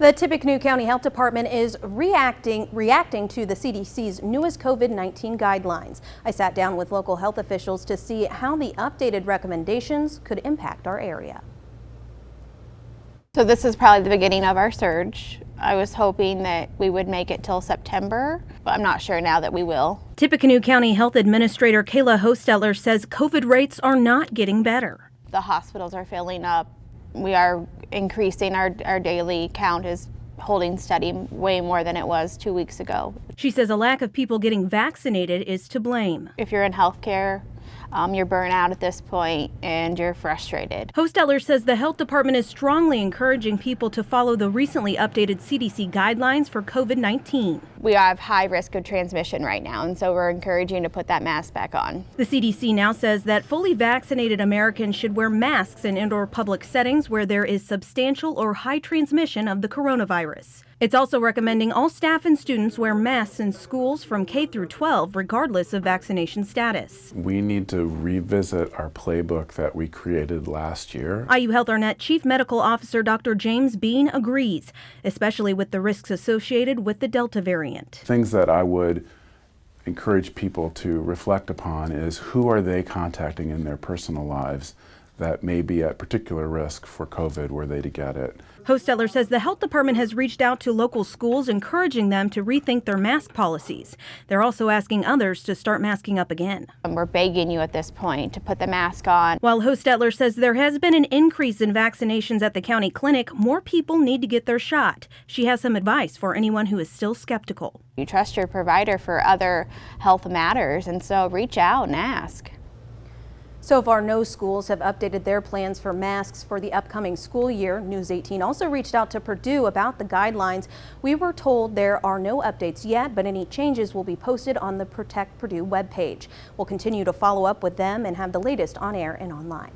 The Tippecanoe County Health Department is reacting to the CDC's newest COVID-19 guidelines. I sat down with local health officials to see how the updated recommendations could impact our area. So this is probably the beginning of our surge. I was hoping that we would make it till September, but I'm not sure now that we will. Tippecanoe County Health Administrator Kayla Hosteller says COVID rates are not getting better. The hospitals are filling up. We are increasing our daily count is holding steady way more than it was 2 weeks ago. She says a lack of people getting vaccinated is to blame. If you're in healthcare, you're burnt out at this point and you're frustrated. Hosteller says the health department is strongly encouraging people to follow the recently updated CDC guidelines for COVID-19. We have high risk of transmission right now, and so we're encouraging to put that mask back on. The CDC now says that fully vaccinated Americans should wear masks in indoor public settings where there is substantial or high transmission of the coronavirus. It's also recommending all staff and students wear masks in schools from K through 12, regardless of vaccination status. We need to revisit our playbook that we created last year. IU Health Arnett Chief Medical Officer Dr. James Bean agrees, especially with the risks associated with the Delta variant. Things that I would encourage people to reflect upon is who are they contacting in their personal lives that may be at particular risk for COVID were they to get it. Hosteller says the health department has reached out to local schools, encouraging them to rethink their mask policies. They're also asking others to start masking up again. We're begging you at this point to put the mask on. While Hosteller says there has been an increase in vaccinations at the county clinic, more people need to get their shot. She has some advice for anyone who is still skeptical. You trust your provider for other health matters, and so reach out and ask. So far, no schools have updated their plans for masks for the upcoming school year. News 18 also reached out to Purdue about the guidelines. We were told there are no updates yet, but any changes will be posted on the Protect Purdue webpage. We'll continue to follow up with them and have the latest on air and online.